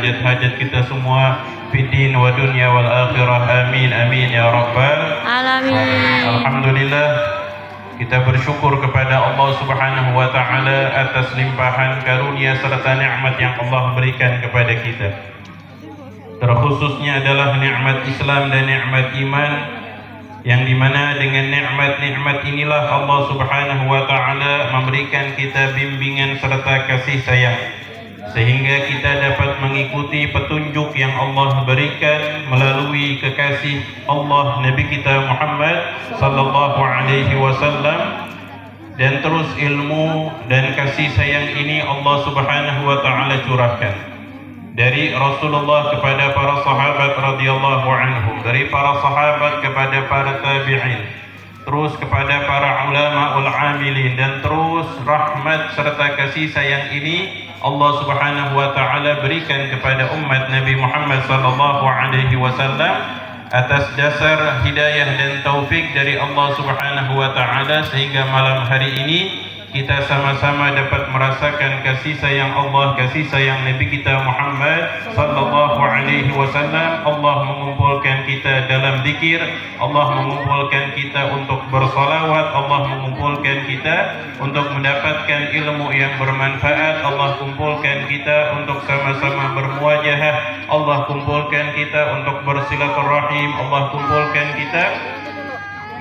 hajat-hajat kita semua fid din wa dunya wal akhirah. Amin amin ya rabbal alamin. Alhamdulillah, kita bersyukur kepada Allah Subhanahu wa taala atas limpahan karunia serta nikmat yang Allah berikan kepada kita. Terkhususnya adalah nikmat Islam dan nikmat iman, yang dimana dengan nikmat-nikmat inilah Allah Subhanahu wa taala memberikan kita bimbingan serta kasih sayang, sehingga kita dapat mengikuti petunjuk yang Allah berikan melalui kekasih Allah Nabi kita Muhammad sallallahu alaihi wasallam. Dan terus ilmu dan kasih sayang ini Allah Subhanahu wa taala curahkan dari Rasulullah kepada para sahabat radhiyallahu anhum, dari para sahabat kepada para tabi'in, terus kepada para ulama amilin, dan terus rahmat serta kasih sayang ini Allah Subhanahu wa taala berikan kepada umat Nabi Muhammad sallallahu alaihi wasallam atas dasar hidayah dan taufik dari Allah Subhanahu wa taala, sehingga malam hari ini kita sama-sama dapat merasakan kasih sayang Allah, kasih sayang Nabi kita Muhammad sallallahu alaihi wasallam. Allah mengumpulkan kita dalam zikir, Allah mengumpulkan kita untuk bersolawat, Allah mengumpulkan kita untuk mendapatkan ilmu yang bermanfaat, Allah kumpulkan kita untuk sama-sama bermuajahah, Allah kumpulkan kita untuk bersilaturahim, Allah kumpulkan kita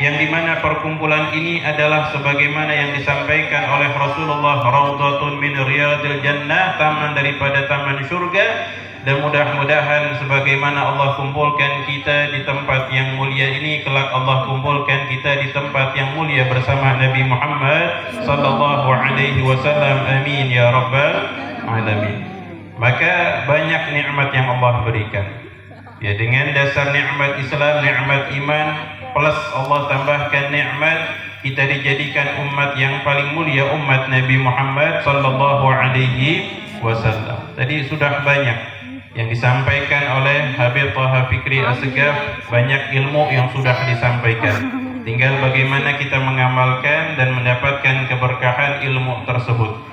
yang dimana perkumpulan ini adalah sebagaimana yang disampaikan oleh Rasulullah, raudhatun min riyadil jannah, taman daripada taman surga. Dan mudah-mudahan sebagaimana Allah kumpulkan kita di tempat yang mulia ini, kelak Allah kumpulkan kita di tempat yang mulia bersama Nabi Muhammad sallallahu alaihi wasallam. Amin ya rabbal alamin. Maka banyak nikmat yang Allah berikan, ya, dengan dasar nikmat Islam, nikmat iman, plus Allah tambahkan nikmat kita dijadikan umat yang paling mulia, umat Nabi Muhammad sallallahu alaihi wasallam. Tadi sudah banyak yang disampaikan oleh Habib Thaha Fikri Assegaf, banyak ilmu yang sudah disampaikan. Tinggal bagaimana kita mengamalkan dan mendapatkan keberkahan ilmu tersebut.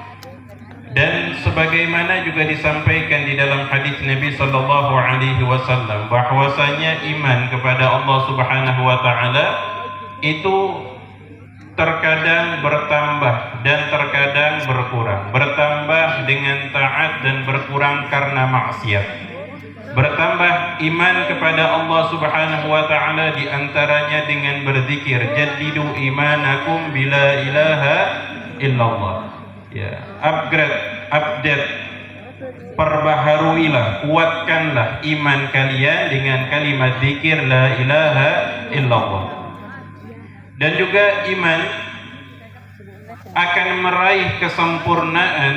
Dan sebagaimana juga disampaikan di dalam hadis Nabi sallallahu alaihi wasallam, bahwasanya iman kepada Allah Subhanahu wa taala itu terkadang bertambah dan terkadang berkurang. Bertambah dengan taat dan berkurang karena maksiat. Bertambah iman kepada Allah Subhanahu wa taala di antaranya dengan berzikir, jaddidu imanakum bila ilaha illallah. Ya, update, perbaharuilah, kuatkanlah iman kalian dengan kalimat zikir la ilaha illallah. Dan juga iman akan meraih kesempurnaan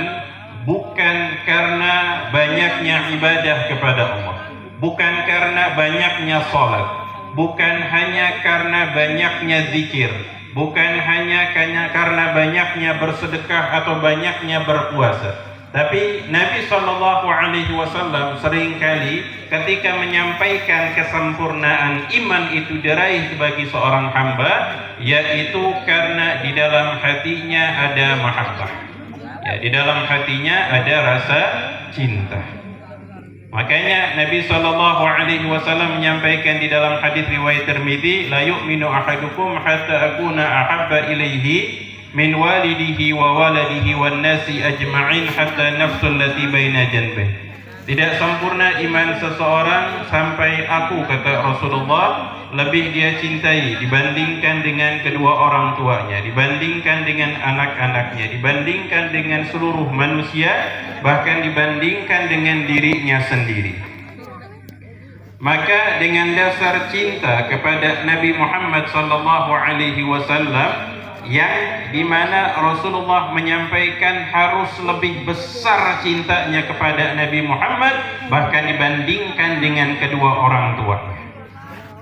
bukan karena banyaknya ibadah kepada Allah, bukan karena banyaknya salat, bukan hanya karena banyaknya zikir, bukan hanya karena banyaknya bersedekah atau banyaknya berpuasa. Tapi Nabi Shallallahu Alaihi Wasallam seringkali ketika menyampaikan kesempurnaan iman itu diraih bagi seorang hamba, yaitu karena di dalam hatinya ada mahabbah, ya, di dalam hatinya ada rasa cinta. Makanya Nabi Shallallahu Alaihi Wasallam menyampaikan di dalam hadis riwayat Tirmidzi, la yu'minu ahadukum hatta akuna ahabba ilaihi min walidihi wa waladihi wan nasi ajma'in hatta nafsul lati baina janbih. Tidak sempurna iman seseorang sampai aku, kata Rasulullah, lebih dia cintai dibandingkan dengan kedua orang tuanya, dibandingkan dengan anak-anaknya, dibandingkan dengan seluruh manusia, bahkan dibandingkan dengan dirinya sendiri. Maka dengan dasar cinta kepada Nabi Muhammad sallallahu alaihi wasallam, yang dimana Rasulullah menyampaikan harus lebih besar cintanya kepada Nabi Muhammad, bahkan dibandingkan dengan kedua orang tua,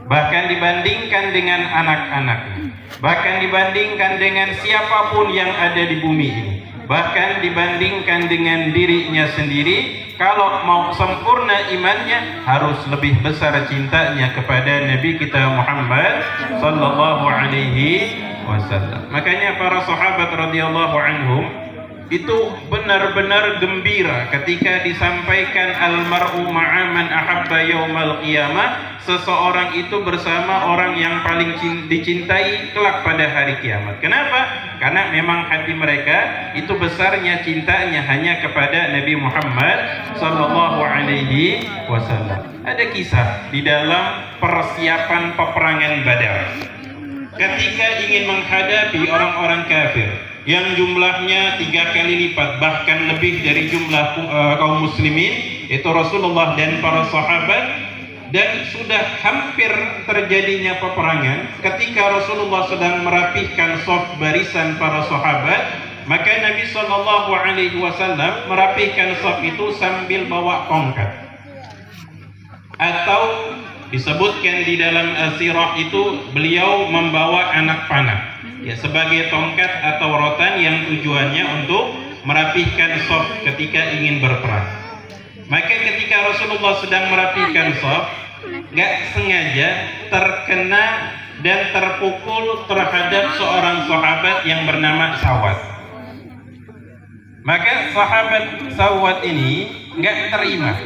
bahkan dibandingkan dengan anak-anaknya, bahkan dibandingkan dengan siapapun yang ada di bumi ini, bahkan dibandingkan dengan dirinya sendiri. Kalau mau sempurna imannya, harus lebih besar cintanya kepada Nabi kita Muhammad sallallahu alaihi wasallam. Makanya para sahabat radhiyallahu anhum itu benar-benar gembira ketika disampaikan almar'u ma'a man ahabba yaumal qiyamah, seseorang itu bersama orang yang paling dicintai kelak pada hari kiamat. Kenapa? Karena memang hati mereka itu besarnya cintanya hanya kepada Nabi Muhammad sallallahu alaihi wasallam. Ada kisah di dalam persiapan peperangan Badar. Ketika ingin menghadapi orang-orang kafir yang jumlahnya 3 kali lipat bahkan lebih dari jumlah kaum muslimin, itu Rasulullah dan para sahabat, dan sudah hampir terjadinya peperangan. Ketika Rasulullah sedang merapihkan saf barisan para sahabat, maka Nabi Shallallahu Alaihi Wasallam merapihkan saf itu sambil bawa tongkat, atau disebutkan di dalam sirah itu beliau membawa anak panah, ya, sebagai tongkat atau rotan yang tujuannya untuk merapihkan saf ketika ingin berperang. Maka ketika Rasulullah sedang merapihkan saf, gak sengaja terkena dan terpukul terhadap seorang sahabat yang bernama Sawat. Maka sahabat Sawat ini gak terima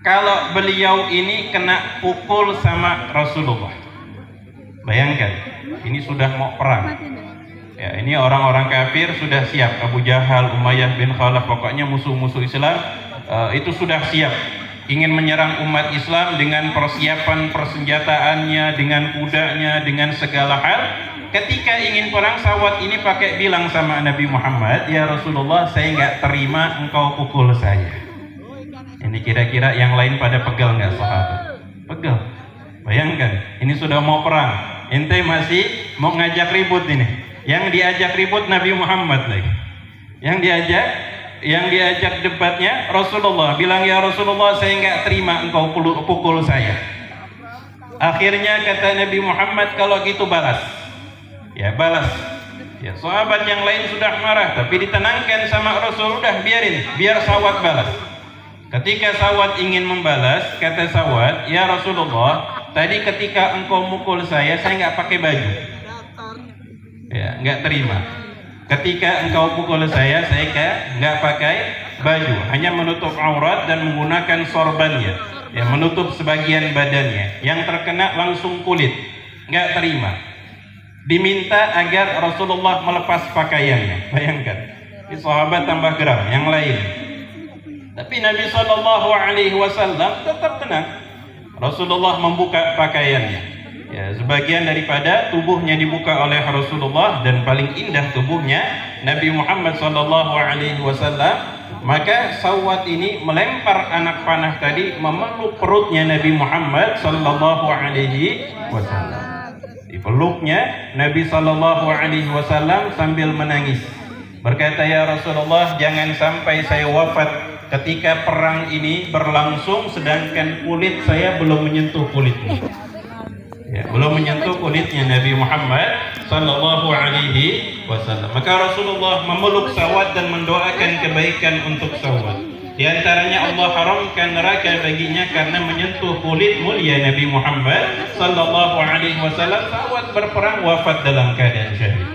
kalau beliau ini kena pukul sama Rasulullah. Bayangkan, ini sudah mau perang. Ya, ini orang-orang kafir sudah siap. Abu Jahal, Umayyah bin Khalaf, pokoknya musuh-musuh Islam itu sudah siap ingin menyerang umat Islam dengan persiapan persenjataannya, dengan kudanya, dengan segala hal. Ketika ingin perang, Sawat ini pakai bilang sama Nabi Muhammad, "Ya Rasulullah, saya nggak terima engkau pukul saya." Ini kira-kira yang lain pada pegel nggak sahabat? Pegel. Bayangkan, ini sudah mau perang, ente masih mau ngajak ribut ini. Yang diajak ribut Nabi Muhammad lagi. Yang diajak debatnya Rasulullah. Bilang, "Ya Rasulullah, saya nggak terima engkau pukul saya." Akhirnya kata Nabi Muhammad, "Kalau gitu balas." Ya, balas. Ya, sahabat yang lain sudah marah, tapi ditenangkan sama Rasul, udah biar Sawat balas. Ketika Sawat ingin membalas, kata Sawat, "Ya Rasulullah, tadi ketika engkau mukul saya nggak pakai baju." Ya, nggak terima. Ketika engkau pukul saya nggak pakai baju, hanya menutup aurat dan menggunakan sorbannya, ya, menutup sebagian badannya. Yang terkena langsung kulit. Nggak terima. Diminta agar Rasulullah melepas pakaiannya. Bayangkan, ini sahabat tambah geram, yang lain. Tapi Nabi Shallallahu Alaihi Wasallam tetap tenang. Rasulullah membuka pakaiannya. Ya, sebagian daripada tubuhnya dibuka oleh Rasulullah dan paling indah tubuhnya Nabi Muhammad Shallallahu Alaihi Wasallam. Maka Sawat ini melempar anak panah tadi memeluk perutnya Nabi Muhammad Shallallahu Alaihi Wasallam. Dipeluknya Nabi Shallallahu Alaihi Wasallam sambil menangis. Berkata, "Ya Rasulullah, jangan sampai saya wafat ketika perang ini berlangsung sedangkan kulit saya belum menyentuh kulitnya." Ya, belum menyentuh kulitnya Nabi Muhammad sallallahu alaihi wasallam. Maka Rasulullah memeluk Sawat dan mendoakan kebaikan untuk Sawat. Di antaranya Allah haramkan neraka baginya karena menyentuh kulit mulia Nabi Muhammad sallallahu alaihi wasallam. Sawat berperang wafat dalam keadaan syahid.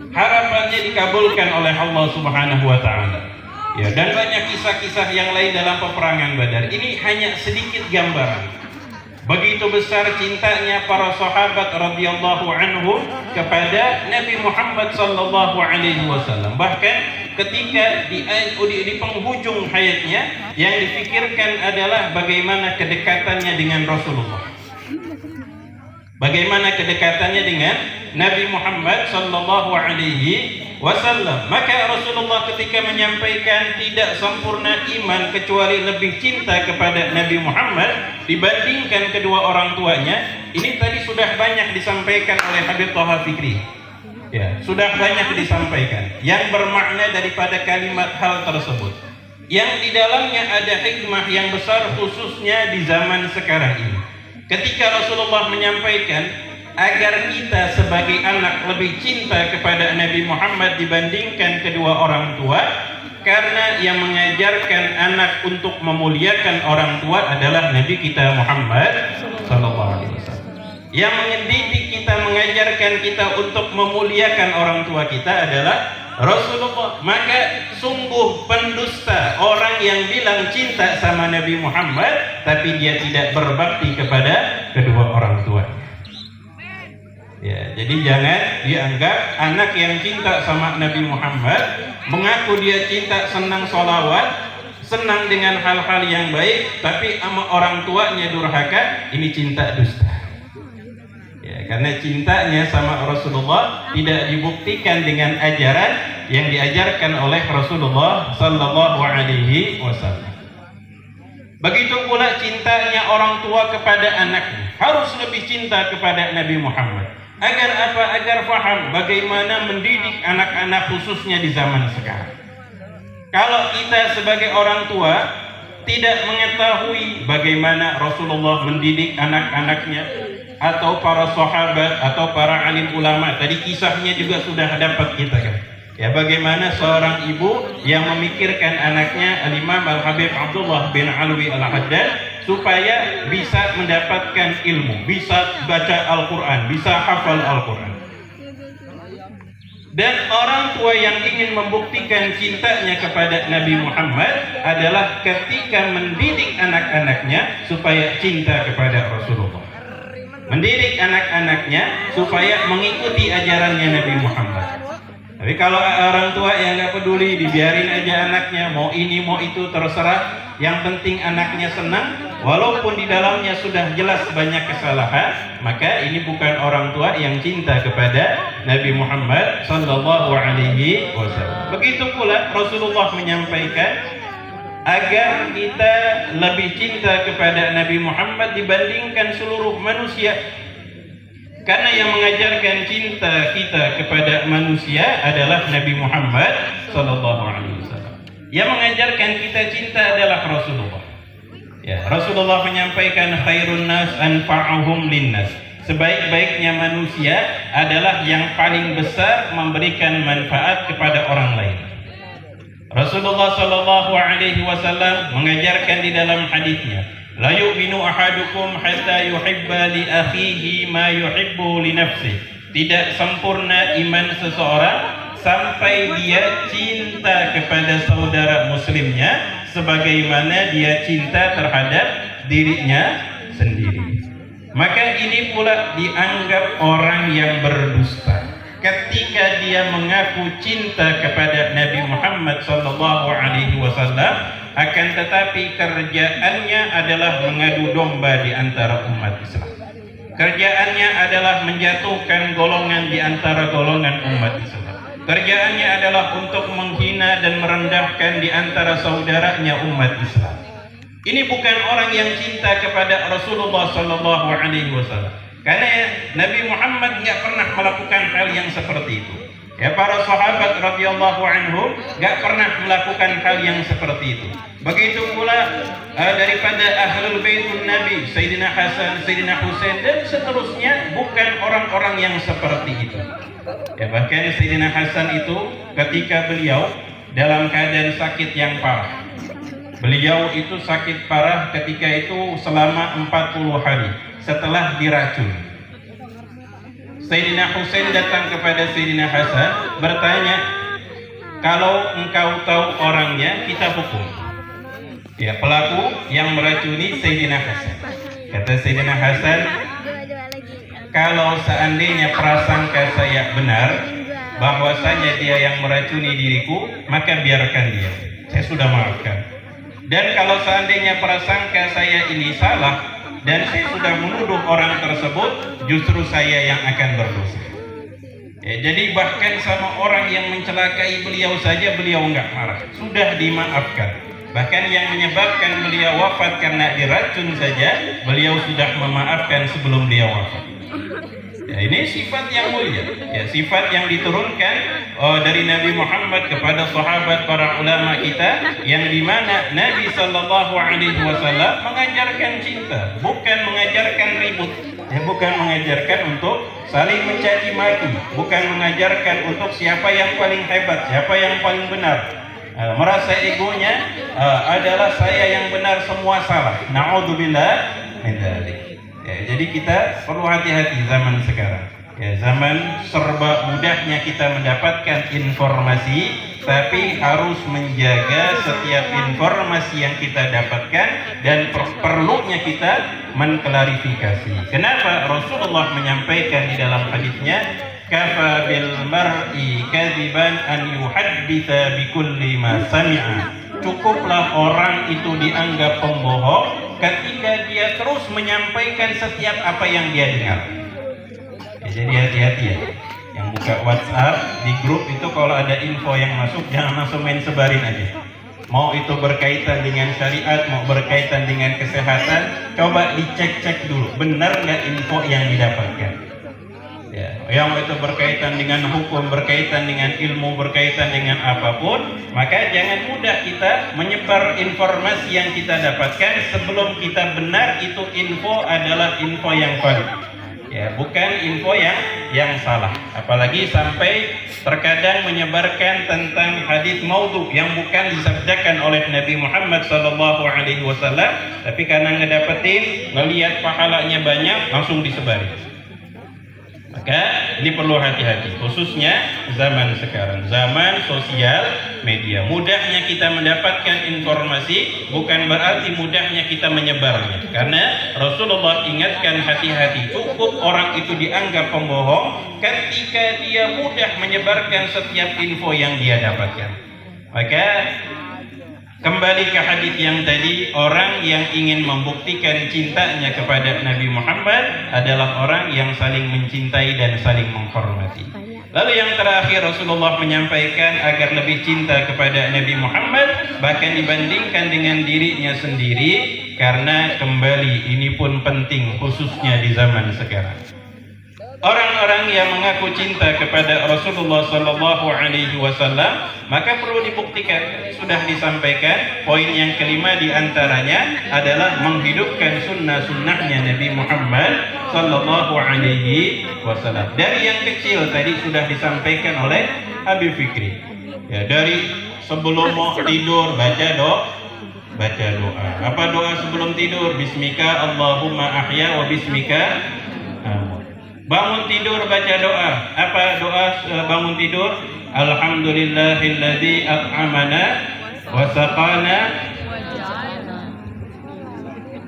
Harapannya dikabulkan oleh Allah Subhanahu wa taala. Ya, dan banyak kisah-kisah yang lain dalam peperangan Badar. Ini hanya sedikit gambaran begitu besar cintanya para sahabat radhiyallahu anhum kepada Nabi Muhammad sallallahu alaihi wasallam. Bahkan ketika di penghujung hayatnya yang difikirkan adalah bagaimana kedekatannya dengan Rasulullah. Bagaimana kedekatannya dengan Nabi Muhammad sallallahu alaihi wasallam. Maka Rasulullah ketika menyampaikan tidak sempurna iman kecuali lebih cinta kepada Nabi Muhammad dibandingkan kedua orang tuanya, ini tadi sudah banyak disampaikan oleh Habib Thaha Fikri. Ya, sudah banyak disampaikan yang bermakna daripada kalimat hal tersebut. Yang di dalamnya ada hikmah yang besar khususnya di zaman sekarang ini. Ketika Rasulullah menyampaikan agar kita sebagai anak lebih cinta kepada Nabi Muhammad dibandingkan kedua orang tua, karena yang mengajarkan anak untuk memuliakan orang tua adalah Nabi kita Muhammad sallallahu alaihi wasallam. Yang mendidik kita, mengajarkan kita untuk memuliakan orang tua kita adalah Rasulullah. Maka sungguh pendusta orang yang bilang cinta sama Nabi Muhammad tapi dia tidak berbakti kepada kedua orang tuanya. Ya, jadi jangan dianggap anak yang cinta sama Nabi Muhammad, mengaku dia cinta, senang sholawat, senang dengan hal-hal yang baik, tapi sama orang tuanya durhaka, ini cinta dusta. Ya, karena cintanya sama Rasulullah tidak dibuktikan dengan ajaran yang diajarkan oleh Rasulullah Sallallahu Alaihi Wasallam. Begitu pula cintanya orang tua kepada anaknya, harus lebih cinta kepada Nabi Muhammad. Agar apa? Agar paham bagaimana mendidik anak-anak khususnya di zaman sekarang. Kalau kita sebagai orang tua tidak mengetahui bagaimana Rasulullah mendidik anak-anaknya, atau para sahabat atau para alim ulama, tadi kisahnya juga sudah dapat kita kan. Ya, bagaimana seorang ibu yang memikirkan anaknya Al-Imam Al-Habib Abdullah bin Alwi Al-Haddad supaya bisa mendapatkan ilmu, bisa baca Al-Quran, bisa hafal Al-Quran. Dan orang tua yang ingin membuktikan cintanya kepada Nabi Muhammad adalah ketika mendidik anak-anaknya supaya cinta kepada Rasulullah, mendidik anak-anaknya supaya mengikuti ajarannya Nabi Muhammad. Tapi kalau orang tua yang nggak peduli, dibiarin aja anaknya mau ini mau itu terserah, yang penting anaknya senang, walaupun di dalamnya sudah jelas banyak kesalahan, maka ini bukan orang tua yang cinta kepada Nabi Muhammad Sallallahu Alaihi Wasallam. Begitu pula Rasulullah menyampaikan agar kita lebih cinta kepada Nabi Muhammad dibandingkan seluruh manusia. Karena yang mengajarkan cinta kita kepada manusia adalah Nabi Muhammad Sallallahu Alaihi Wasallam. Yang mengajarkan kita cinta adalah Rasulullah. Ya, Rasulullah menyampaikan khairun nas anfa'uhum linnas. Sebaik-baiknya manusia adalah yang paling besar memberikan manfaat kepada orang lain. Rasulullah Sallallahu Alaihi Wasallam mengajarkan di dalam hadisnya, la yu'minu ahadukum hatta yuhibba li akhihi ma yuhibbu li nafsihi. Tidak sempurna iman seseorang sampai dia cinta kepada saudara muslimnya sebagaimana dia cinta terhadap dirinya sendiri. Maka ini pula dianggap orang yang berdusta ketika dia mengaku cinta kepada Nabi Muhammad sallallahu alaihi wasallam, akan tetapi kerjaannya adalah mengadu domba di antara umat Islam. Kerjaannya adalah menjatuhkan golongan di antara golongan umat Islam. Kerjaannya adalah untuk menghina dan merendahkan di antara saudaranya umat Islam. Ini bukan orang yang cinta kepada Rasulullah sallallahu alaihi wasallam. Karena Nabi Muhammad nggak pernah melakukan hal yang seperti itu. Ya, para sahabat radhiyallahu anhum nggak pernah melakukan hal yang seperti itu. Begitu pula daripada ahlul baitun Nabi, Sayyidina Hasan, Sayyidina Husain dan seterusnya, bukan orang-orang yang seperti itu. Ya, bahkan Sayyidina Hasan itu ketika beliau dalam keadaan sakit yang parah. Beliau itu sakit parah ketika itu selama 40 hari setelah diracun. Sayyidina Husain datang kepada Sayyidina Hasan bertanya, kalau engkau tahu orangnya, kita hukum. Ya, pelaku yang meracuni Sayyidina Hasan. Kata Sayyidina Hasan, kalau seandainya prasangka saya benar bahwasanya dia yang meracuni diriku, maka biarkan dia, saya sudah maafkan. Dan kalau seandainya prasangka saya ini salah dan saya sudah menuduh orang tersebut, justru saya yang akan berdosa. Ya, jadi bahkan sama orang yang mencelakai beliau saja beliau enggak marah, sudah dimaafkan. Bahkan yang menyebabkan beliau wafat karena diracun saja beliau sudah memaafkan sebelum beliau wafat. Ya, ini sifat yang mulia, ya, sifat yang diturunkan dari Nabi Muhammad kepada sahabat, para ulama kita, yang dimana Nabi Sallallahu Alaihi Wasallam mengajarkan cinta, bukan mengajarkan ribut, ya, bukan mengajarkan untuk saling mencaci maki, bukan mengajarkan untuk siapa yang paling hebat, siapa yang paling benar. Merasa egonya adalah saya yang benar, semua salah. Na'udzubillah min dzalik. Ya, jadi kita perlu hati-hati zaman sekarang. Ya, zaman serba mudahnya kita mendapatkan informasi, tapi harus menjaga setiap informasi yang kita dapatkan dan perlunya kita mengklarifikasi. Kenapa Rasulullah menyampaikan di dalam hadisnya, kafa bil mar'i kadziban an yuhadditsa bikulli ma sami'a. Cukuplah orang itu dianggap pembohong ketika dia terus menyampaikan setiap apa yang dia dengar. Ya, jadi hati-hati ya, yang buka WhatsApp di grup itu kalau ada info yang masuk jangan langsung main sebarin aja. Mau itu berkaitan dengan syariat, mau berkaitan dengan kesehatan, coba dicek-cek dulu benar nggak info yang didapatkan. Ya, yang itu berkaitan dengan hukum, berkaitan dengan ilmu, berkaitan dengan apapun, maka jangan mudah kita menyebar informasi yang kita dapatkan sebelum kita benar itu info adalah info yang valid. Ya, bukan info yang salah. Apalagi sampai terkadang menyebarkan tentang hadis maudhu yang bukan disabdakan oleh Nabi Muhammad SAW, tapi karena ngedapetin, ngelihat pahalanya banyak, langsung disebarin. Maka ini perlu hati-hati, khususnya zaman sekarang, zaman sosial media. Mudahnya kita mendapatkan informasi bukan berarti mudahnya kita menyebarnya. Karena Rasulullah ingatkan hati-hati, cukup orang itu dianggap pembohong ketika dia mudah menyebarkan setiap info yang dia dapatkan. Maka kembali ke hadis yang tadi, orang yang ingin membuktikan cintanya kepada Nabi Muhammad adalah orang yang saling mencintai dan saling menghormati. Lalu yang terakhir, Rasulullah menyampaikan agar lebih cinta kepada Nabi Muhammad bahkan dibandingkan dengan dirinya sendiri, karena kembali ini pun penting khususnya di zaman sekarang. Orang-orang yang mengaku cinta kepada Rasulullah SAW, maka perlu dibuktikan. Sudah disampaikan, poin yang kelima diantaranya adalah menghidupkan sunnah-sunnahnya Nabi Muhammad SAW. Dari yang kecil tadi sudah disampaikan oleh Habib Fikri. Ya, dari sebelum mau tidur baca doa. Apa doa sebelum tidur? Bismika Allahumma ahya wa bismika amut. Bangun tidur baca doa. Apa doa bangun tidur? Alhamdulillahilladzi at'amana wa saqana.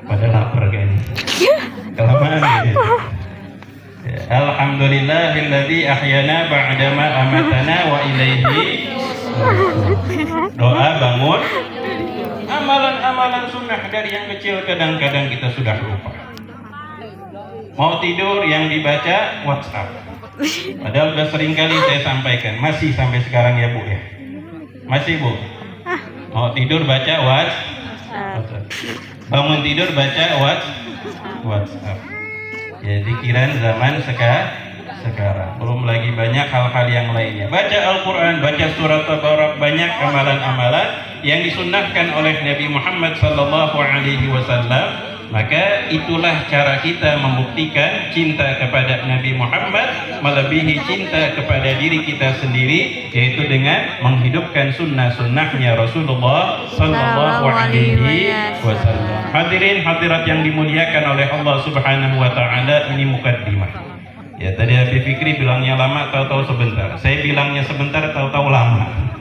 Pada lapar kayaknya. Kelamaan gitu. Alhamdulillahilladzi ahyana ba'dama amatana wa ilaihi. Doa bangun. Amalan-amalan sunnah dari yang kecil kadang-kadang kita sudah lupa. Mau tidur yang dibaca WhatsApp. Padahal sudah sering kali saya sampaikan, masih sampai sekarang ya Bu ya. Masih Bu. Mau tidur baca WhatsApp. Bangun tidur baca WhatsApp. Ya, pikiran zaman sekarang. Belum lagi banyak hal-hal yang lainnya. Baca Al-Quran, baca surat Tabarak, banyak amalan-amalan yang disunnahkan oleh Nabi Muhammad SAW. Maka itulah cara kita membuktikan cinta kepada Nabi Muhammad melebihi cinta kepada diri kita sendiri, yaitu dengan menghidupkan sunnah-sunnahnya Rasulullah Sallallahu Alaihi Wasallam. Hadirin hadirat yang dimuliakan oleh Allah Subhanahu Wa Taala, ini mukaddimah. Ya, tadi Habib Fikri bilangnya lama, tahu-tahu sebentar. Saya bilangnya sebentar, tahu-tahu lama.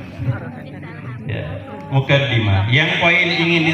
Ya, mukaddimah. Yang poin ingin